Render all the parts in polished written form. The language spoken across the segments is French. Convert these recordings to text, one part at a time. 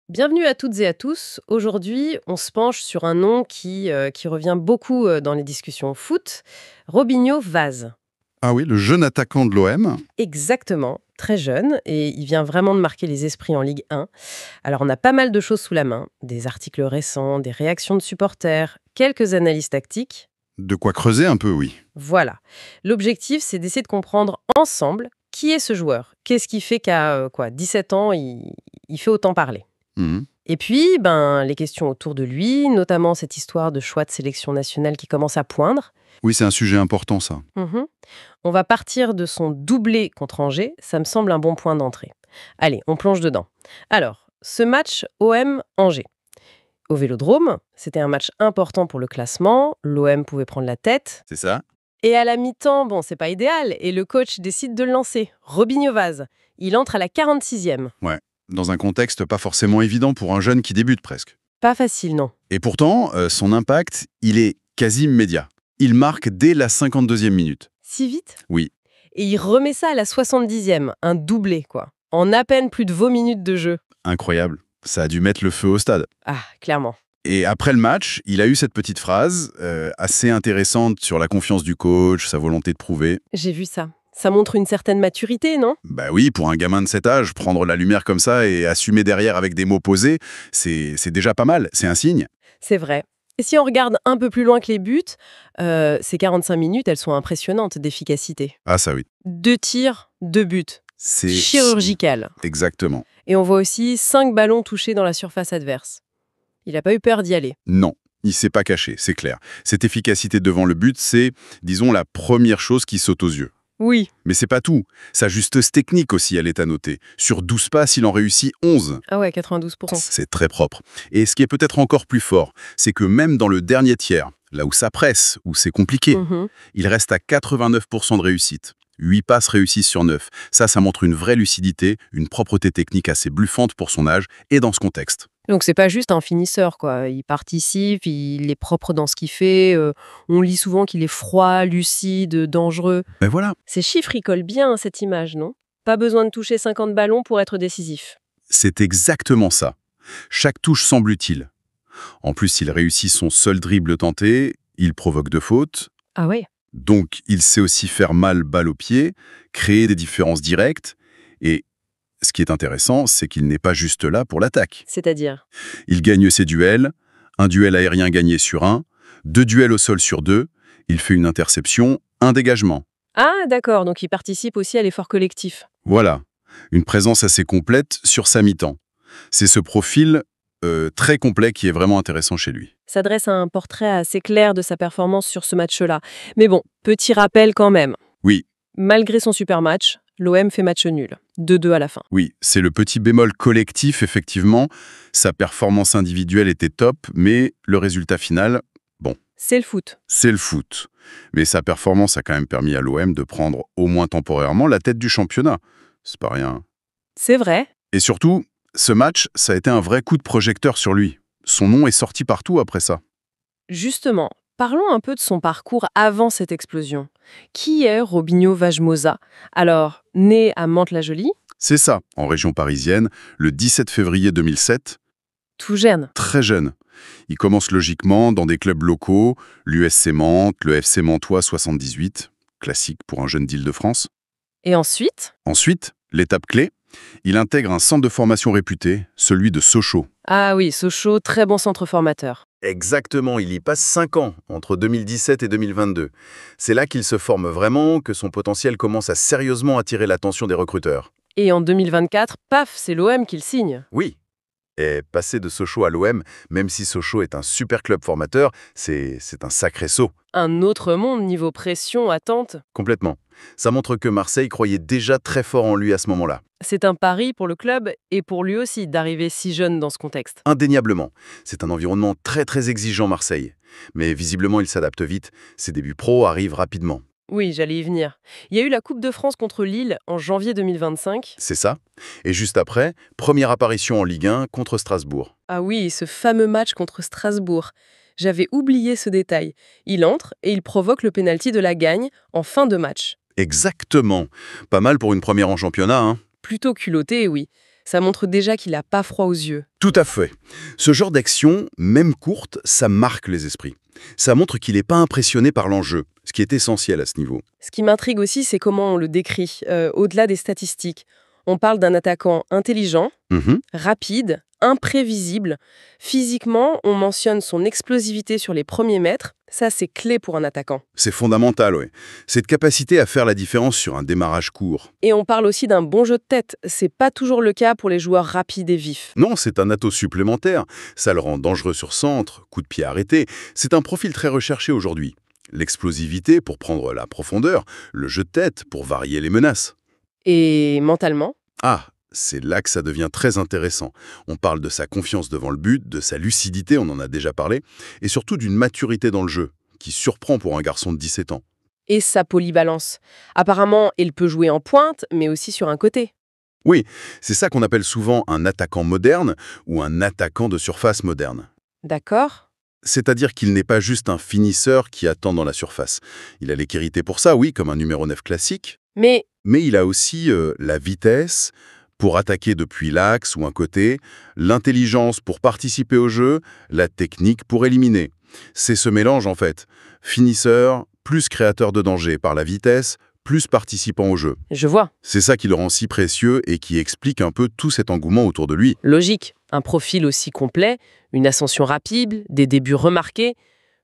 Bienvenue à toutes et à tous. Aujourd'hui, on se penche sur un nom qui revient beaucoup dans les discussions foot, Robinho Vaz. Ah oui, le jeune attaquant de l'OM. Exactement, très jeune, et il vient vraiment de marquer les esprits en Ligue 1. Alors on a pas mal de choses sous la main, des articles récents, des réactions de supporters, quelques analyses tactiques. De quoi creuser un peu, oui. Voilà. L'objectif, c'est d'essayer de comprendre ensemble qui est ce joueur. Qu'est-ce qui fait qu'à 17 ans, il fait autant parler. Mhm. Et puis, les questions autour de lui, notamment cette histoire de choix de sélection nationale qui commence à poindre. Oui, c'est un sujet important, ça. Mhm. On va partir de son doublé contre Angers, ça me semble un bon point d'entrée. Allez, on plonge dedans. Alors, ce match OM-Angers. Au Vélodrome, c'était un match important pour le classement, l'OM pouvait prendre la tête. C'est ça. Et à la mi-temps, c'est pas idéal, et le coach décide de le lancer, Robinho Vaz. Il entre à la 46e. Ouais. Dans un contexte pas forcément évident pour un jeune qui débute presque. Pas facile, non. Et pourtant, son impact, il est quasi immédiat. Il marque dès la 52e minute. Si vite? Oui, Et il remet ça à la 70e, un doublé, quoi. En à peine plus de 20 minutes de jeu. incroyable. Ça a dû mettre le feu au stade. Ah, clairement. Et après le match, il a eu cette petite phrase assez intéressante sur la confiance du coach, sa volonté de prouver. J'ai vu ça. Ça montre une certaine maturité, non? Bah oui, pour un gamin de cet âge, prendre la lumière comme ça et assumer derrière avec des mots posés, c'est déjà pas mal, c'est un signe. C'est vrai. Et si on regarde un peu plus loin que les buts, ces 45 minutes, elles sont impressionnantes d'efficacité. Ah ça oui, 2 tirs, 2 buts. c'est... Chirurgical. Exactement. Et on voit aussi 5 ballons touchés dans la surface adverse. Il n'a pas eu peur d'y aller. Non, il s'est pas caché, c'est clair. Cette efficacité devant le but, c'est, disons, la première chose qui saute aux yeux. Oui. Mais c'est pas tout. Sa justeuse technique aussi, elle est à noter. Sur 12 passes, il en réussit 11. Ah ouais, 92%. C'est très propre. Et ce qui est peut-être encore plus fort, c'est que même dans le dernier tiers, là où ça presse, où c'est compliqué, Mhm. il reste à 89% de réussite. 8 passes réussies sur 9. Ça montre une vraie lucidité, une propreté technique assez bluffante pour son âge et dans ce contexte. Donc c'est pas juste un finisseur, quoi. Il participe, il est propre dans ce qu'il fait. On lit souvent qu'il est froid, lucide, dangereux. Ben voilà, Ces chiffres, ils collent bien à cette image, non? Pas besoin de toucher 50 ballons pour être décisif. c'est exactement ça. Chaque touche semble utile. En plus, il réussit son seul dribble tenté, il provoque 2 fautes, Ah ouais? donc il sait aussi faire mal balle au pied, créer des différences directes, et ce qui est intéressant, c'est qu'il n'est pas juste là pour l'attaque. C'est-à-dire? Il gagne ses duels, un duel aérien gagné sur 1, 2 duels au sol sur 2, il fait une interception, un dégagement. Ah d'accord, donc il participe aussi à l'effort collectif. Voilà, une présence assez complète sur sa mi-temps. C'est ce profil très complet qui est vraiment intéressant chez lui. Ça dresse un portrait assez clair de sa performance sur ce match-là. Mais bon, petit rappel quand même. Oui, Malgré son super match, l'OM fait match nul. 2-2 à la fin. oui, c'est le petit bémol collectif, effectivement. Sa performance individuelle était top, mais le résultat final, bon, C'est le foot. c'est le foot. Mais sa performance a quand même permis à l'OM de prendre, au moins temporairement, la tête du championnat. C'est pas rien. C'est vrai. Et surtout, ce match, ça a été un vrai coup de projecteur sur lui. Son nom est sorti partout après ça. Justement, parlons un peu de son parcours avant cette explosion. Qui est Robinho Vaz-Moza? Alors, né à Mantes-la-Jolie, C'est ça, en région parisienne, le 17 février 2007, tout jeune. très jeune. Il commence logiquement dans des clubs locaux, l'USC Mantes, le FC Mantois 78, classique pour un jeune d'Île-de-France. Et ensuite? Ensuite, l'étape clé, il intègre un centre de formation réputé, celui de Sochaux. Ah oui, Sochaux, très bon centre formateur. Exactement, il y passe 5 ans, entre 2017 et 2022. C'est là qu'il se forme vraiment, que son potentiel commence à sérieusement attirer l'attention des recruteurs. Et en 2024, paf, c'est l'OM qui le signe. Oui. Et passer de Sochaux à l'OM, même si Sochaux est un super club formateur, c'est un sacré saut. Un autre monde niveau pression, attente. Complètement. Ça montre que Marseille croyait déjà très fort en lui à ce moment-là. C'est un pari pour le club et pour lui aussi d'arriver si jeune dans ce contexte. Indéniablement. C'est un environnement très très exigeant, Marseille. Mais visiblement, il s'adapte vite. Ses débuts pro arrivent rapidement. Oui, j'allais y venir. Il y a eu la Coupe de France contre Lille en janvier 2025. C'est ça. Et juste après, première apparition en Ligue 1 contre Strasbourg. Ah oui, ce fameux match contre Strasbourg. J'avais oublié ce détail. Il entre et il provoque le pénalty de la gagne en fin de match. Exactement. Pas mal pour une première en championnat, hein. Plutôt culotté, oui. Ça montre déjà qu'il n'a pas froid aux yeux. Tout à fait. Ce genre d'action, même courte, ça marque les esprits. Ça montre qu'il n'est pas impressionné par l'enjeu, ce qui est essentiel à ce niveau. Ce qui m'intrigue aussi, c'est comment on le décrit, au-delà des statistiques. On parle d'un attaquant intelligent, Mhm. rapide, imprévisible. Physiquement, on mentionne son explosivité sur les premiers mètres. Ça, c'est clé pour un attaquant. C'est fondamental, oui. Cette capacité à faire la différence sur un démarrage court. Et on parle aussi d'un bon jeu de tête. C'est pas toujours le cas pour les joueurs rapides et vifs. Non, c'est un atout supplémentaire. Ça le rend dangereux sur centre, coup de pied arrêté. C'est un profil très recherché aujourd'hui. L'explosivité pour prendre la profondeur, le jeu de tête pour varier les menaces. Et mentalement, Ah, c'est là que ça devient très intéressant. On parle de sa confiance devant le but, de sa lucidité, on en a déjà parlé, et surtout d'une maturité dans le jeu, qui surprend pour un garçon de 17 ans. et sa polyvalence. Apparemment, il peut jouer en pointe, mais aussi sur un côté. Oui, c'est ça qu'on appelle souvent un attaquant moderne ou un attaquant de surface moderne. D'accord? C'est-à-dire qu'il n'est pas juste un finisseur qui attend dans la surface. Il a les qualités pour ça, oui, comme un numéro 9 classique, Mais mais il a aussi la vitesse pour attaquer depuis l'axe ou un côté, l'intelligence pour participer au jeu, la technique pour éliminer. C'est ce mélange en fait. Finisseur, plus créateur de danger par la vitesse, plus participant au jeu. je vois. C'est ça qui le rend si précieux et qui explique un peu tout cet engouement autour de lui. Logique. Un profil aussi complet, une ascension rapide, des débuts remarqués.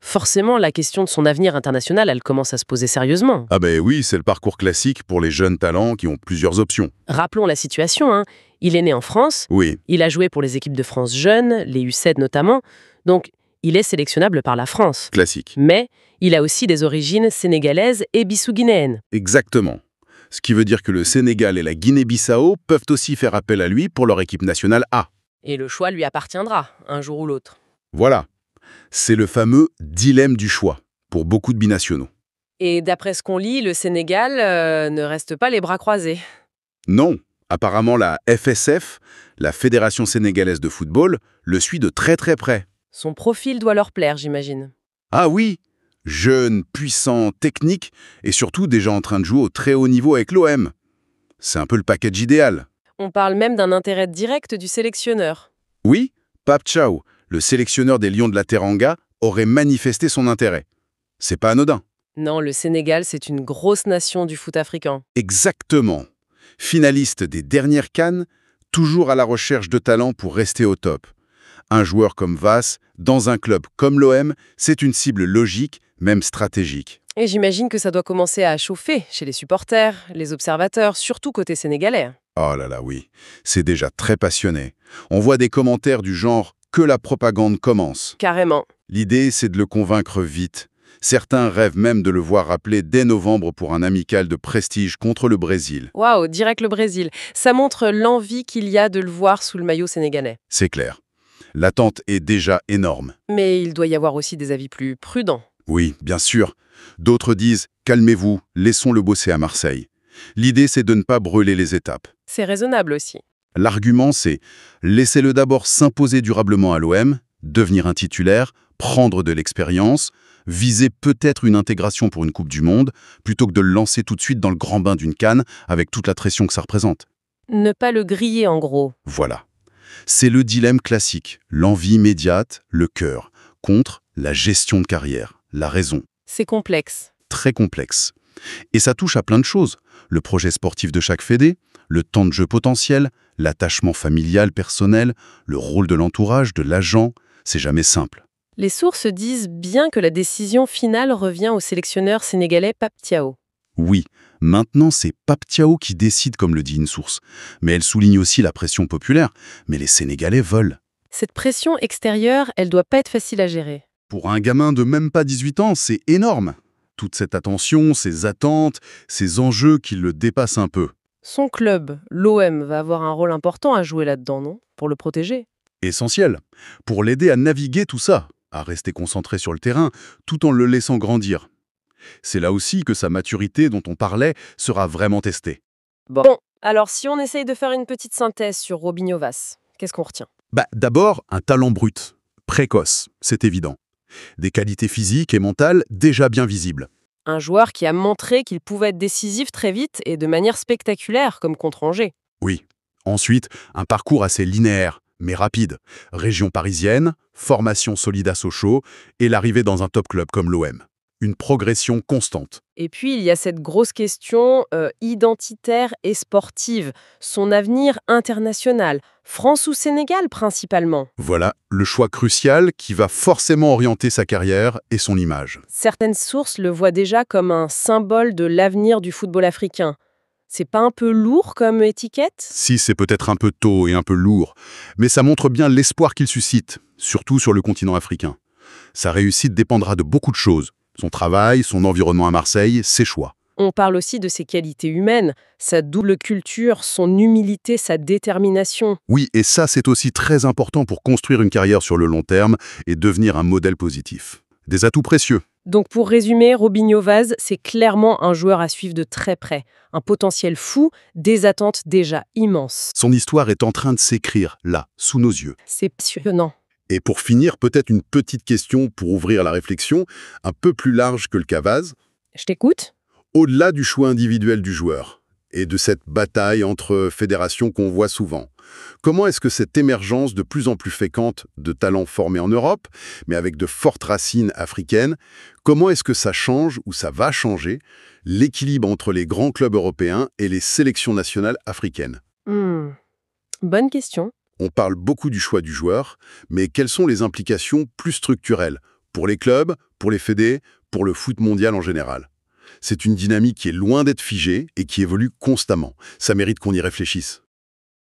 Forcément, la question de son avenir international, elle commence à se poser sérieusement. Ah ben oui, c'est le parcours classique pour les jeunes talents qui ont plusieurs options. Rappelons la situation, hein. Il est né en France, Oui, il a joué pour les équipes de France jeunes, les U7 notamment, donc il est sélectionnable par la France. classique. Mais il a aussi des origines sénégalaises et bissau-guinéennes. Exactement. Ce qui veut dire que le Sénégal et la Guinée-Bissau peuvent aussi faire appel à lui pour leur équipe nationale A. Et le choix lui appartiendra, un jour ou l'autre. Voilà. C'est le fameux dilemme du choix pour beaucoup de binationaux. Et d'après ce qu'on lit, le Sénégal ne reste pas les bras croisés. Non, apparemment la FSF, la Fédération sénégalaise de football, le suit de très très près. Son profil doit leur plaire, j'imagine. Ah oui, jeune, puissant, technique et surtout déjà en train de jouer au très haut niveau avec l'OM. C'est un peu le package idéal. On parle même d'un intérêt direct du sélectionneur. Oui, Pape Thiaw, le sélectionneur des Lions de la Teranga, aurait manifesté son intérêt. C'est pas anodin. Non, le Sénégal, c'est une grosse nation du foot africain. Exactement. Finaliste des dernières CAN, toujours à la recherche de talent pour rester au top. Un joueur comme Vass, dans un club comme l'OM, c'est une cible logique, même stratégique. Et j'imagine que ça doit commencer à chauffer chez les supporters, les observateurs, surtout côté sénégalais. Oh là là, oui, c'est déjà très passionné. On voit des commentaires du genre « que la propagande commence ». Carrément. L'idée, c'est de le convaincre vite. Certains rêvent même de le voir rappeler dès novembre pour un amical de prestige contre le Brésil. Waouh, direct le Brésil. Ça montre l'envie qu'il y a de le voir sous le maillot sénégalais. C'est clair. L'attente est déjà énorme. Mais il doit y avoir aussi des avis plus prudents. Oui, bien sûr. D'autres disent « calmez-vous, laissons-le bosser à Marseille ». L'idée, c'est de ne pas brûler les étapes. C'est raisonnable aussi. L'argument, c'est « laissez-le d'abord s'imposer durablement à l'OM, devenir un titulaire, prendre de l'expérience, viser peut-être une intégration pour une Coupe du Monde, plutôt que de le lancer tout de suite dans le grand bain d'une CAN avec toute la pression que ça représente. » Ne pas le griller en gros. Voilà. C'est le dilemme classique, l'envie immédiate, le cœur, contre la gestion de carrière, la raison. C'est complexe. Très complexe. Et ça touche à plein de choses. Le projet sportif de chaque fédé, le temps de jeu potentiel, l'attachement familial personnel, le rôle de l'entourage, de l'agent, c'est jamais simple. Les sources disent bien que la décision finale revient au sélectionneur sénégalais Pape Thiaw. Oui, maintenant c'est Pape Thiaw qui décide comme le dit une source. Mais elle souligne aussi la pression populaire. Mais les Sénégalais veulent. Cette pression extérieure, elle doit pas être facile à gérer. Pour un gamin de même pas 18 ans, c'est énorme. Toute cette attention, ces attentes, ces enjeux qui le dépassent un peu. Son club, l'OM, va avoir un rôle important à jouer là-dedans, non? Pour le protéger. Essentiel. Pour l'aider à naviguer tout ça, à rester concentré sur le terrain, tout en le laissant grandir. C'est là aussi que sa maturité dont on parlait sera vraiment testée. Bon, alors si on essaye de faire une petite synthèse sur Robinho Vass, qu'est-ce qu'on retient? D'abord, un talent brut, précoce, c'est évident. Des qualités physiques et mentales déjà bien visibles. Un joueur qui a montré qu'il pouvait être décisif très vite et de manière spectaculaire, comme contre Angers. Oui, Ensuite, un parcours assez linéaire, mais rapide. Région parisienne, formation solide à Sochaux et l'arrivée dans un top club comme l'OM. Une progression constante. Et puis, il y a cette grosse question identitaire et sportive. Son avenir international. France ou Sénégal, principalement. Voilà le choix crucial qui va forcément orienter sa carrière et son image. Certaines sources le voient déjà comme un symbole de l'avenir du football africain. C'est pas un peu lourd comme étiquette? Si c'est peut-être un peu tôt et un peu lourd, mais ça montre bien l'espoir qu'il suscite, surtout sur le continent africain. Sa réussite dépendra de beaucoup de choses. Son travail, son environnement à Marseille, ses choix. On parle aussi de ses qualités humaines, sa double culture, son humilité, sa détermination. Oui, et ça c'est aussi très important pour construire une carrière sur le long terme et devenir un modèle positif. Des atouts précieux. Donc pour résumer, Robinho Vaz, c'est clairement un joueur à suivre de très près. Un potentiel fou, des attentes déjà immenses. Son histoire est en train de s'écrire, là, sous nos yeux. C'est passionnant. Et pour finir, peut-être une petite question pour ouvrir la réflexion, un peu plus large que le cas Vaz. Je t'écoute? Au-delà du choix individuel du joueur et de cette bataille entre fédérations qu'on voit souvent, comment est-ce que cette émergence de plus en plus fréquente de talents formés en Europe, mais avec de fortes racines africaines, comment est-ce que ça change ou ça va changer l'équilibre entre les grands clubs européens et les sélections nationales africaines? Bonne question. On parle beaucoup du choix du joueur, mais quelles sont les implications plus structurelles pour les clubs, pour les fédés, pour le foot mondial en général? C'est une dynamique qui est loin d'être figée et qui évolue constamment. Ça mérite qu'on y réfléchisse.